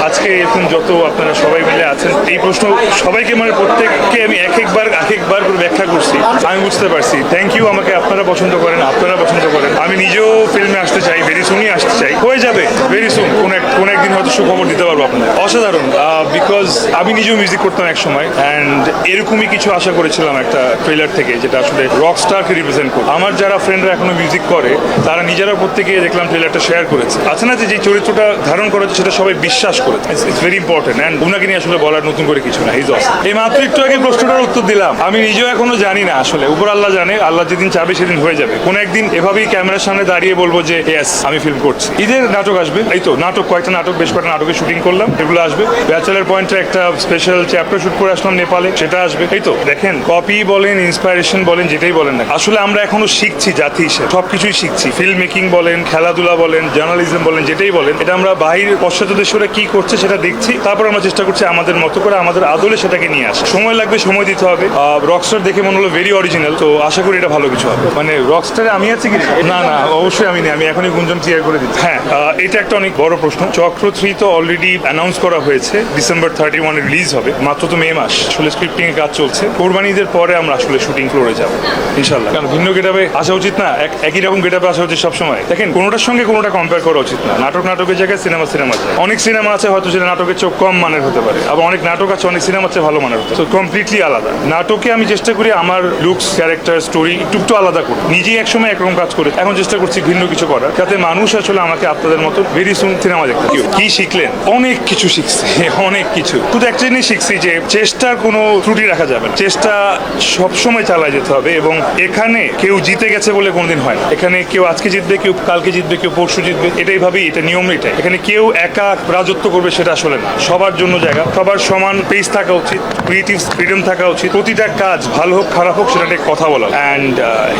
আজকে এরকম যত আপনারা সবাই মিলে আছেন এই প্রশ্ন সবাইকে মানে প্রত্যেককে আমি এক একবার করে ব্যাখ্যা করছি। আমি বুঝতে পারছি। Thank you. আমাকে আপনারা পছন্দ করেন, আপনারা পছন্দ করেন। আমি নিজেও ফিল্মে আসতে চাই, ভেরি সুনই আসতে চাই। হয়ে যাবে ভেরি সুন, কোন একদিন হয়তো সুখবর দিতে পারবো আপনাদের। অসাধারণ, বিকজ আমি নিজেও মিউজিক করতাম এক সময় অ্যান্ড এরকমই কিছু আশা করেছিলাম একটা ট্রেলার থেকে, যেটা আসলে রকস্টারকে রিপ্রেজেন্ট করে। আমার যারা ফ্রেন্ডরা এখনো মিউজিক করে তারা নিজেরা প্রত্যেকে দেখলাম ট্রেলারটা শেয়ার করেছে। আছে না যে চরিত্রটা ধারণ করেছে সেটা সবাই বিশ্বাস করেছে। ইটস ভেরি ইম্পর্টেন্ট অ্যান্ড ওনাকে নিয়ে আসলে বলার নতুন করে কিছু না। এই মাত্র একটু আগে প্রশ্নটার উত্তর দিলাম। আমি নিজেও এখনো জানি না আসলে, উপর আল্লাহ জানে। আল্লাহ যেদিন চাবে সেদিন হয়ে যাবে। কোন একদিন এভাবেই ক্যামেরার সামনে দাঁড়িয়ে বলবো যে ইয়েস আমি ফিল্ম করছি। ঈদের নাটক আসবে, এই তো নাটক, কয়েকটা নাটক, বেশ কয়েকটা নাটকে শুটিং করলাম, এগুলো আসবে। ব্যাচেলার পয়েন্টে একটা স্পেশাল চ্যাপ্টার শুট করে আসলাম নেপালে, সেটা আসবে। এই তো দেখেন, কপি বলেন, ইন্সপাইরেশন বলেন, যেটাই বলেন না, আসলে আমরা এখনো শিখছি জাতি হিসেবে, সবকিছুই শিখছি। ফিল্ম মেকিং বলেন, খেলাধুলা বলেন, জার্নালিজম বলেন, যেটাই বলেন, এটা আমরা বাইরের পশ্চাৎ দেশরা কি করছে সেটা দেখছি, তারপর আমরা চেষ্টা করছি আমাদের মতো করে আমাদের আদলে সেটাকে নিয়ে আসা। সময় লাগবে, সময় দিতে হবে। রকস্টার দেখে মনে হলো ভেরি অরিজিনাল, তো আশা করি এটা ভালো কিছু হবে। মানে রকস্টারে আমি আছি কি না? না, অবশ্যই আমি নেই। আমি এখনই গুঞ্জন ক্লিয়ার করে দিচ্ছি। হ্যাঁ, এটা একটা অনেক বড় প্রশ্ন। চক্র 3 তো অলরেডি অ্যানাউন্স করা হয়েছে, ডিসেম্বর 31 রিলিজ হবে। মাত্র তো মে মাস, আসলে স্ক্রিপ্টিং এর কাজ চলছে। কোরবানিদের পরে আমরা আসলে শুটিং ফ্লোরে যাবো ইনশাল্লাহ। কারণ ভিন্ন গেটাপে আসা উচিত না, একই রকম গেটাপে আসা উচিত সবসময়। দেখেন, কোনোটার সঙ্গে কোনোটা কম্পেয়ার করা উচিত না। নাটকের জায়গায় সিনেমা যায়। অনেক সিনেমা আছে হয়তো সেটা নাটকের চেয়ে কম মানের হতে পারে, আবার অনেক নাটক আছে অনেক সিনেমার চেয়ে ভালো মানের হতে পারে। কমপ্লিটলি আলাদা। নাটকে আমি চেষ্টা করি আমার লুকস, ক্যারেক্টার, স্টোরি একটু আলাদা করি। নিজেই একসময় একরকম কাজ করে, এখন চেষ্টা করছি ভিন্ন কিছু করার, যাতে মানুষ আসলে আমাকে আপনাদের মতো ভেরি সুন সিনেমা দেখতে। কি শিখলেন? অনেক কিছু শিখছি, অনেক কিছু। শুধু একটা জিনিস শিখছি যে চেষ্টার কোনো ত্রুটি রাখা যাবে না। চেষ্টা সবসময় চালায় যেতে হবে এবং এখানে কেউ জিতে গেছে বলে কোনোদিন হয় না। এখানে কেউ আজকে জিতবে, কেউ কালকে জিতবে, কেউ পরশু জিতবে, এটাই ভাবি, এটা নিয়ম এটাই। এখানে কেউ একা রাজত্ব করবে সেটা আসলে না। সবার জন্য জায়গা, সবার সমান পেস থাকা উচিত, ক্রিয়েটিভ ফ্রিডম থাকা উচিত। প্রতিটা কাজ ভালো হোক খারাপ হোক সেটা নিয়ে কথা বলা, অ্যান্ড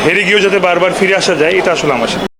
হেরে গিয়েও যাতে বারবার ফিরে আসা যায়, এটা আসলে আমার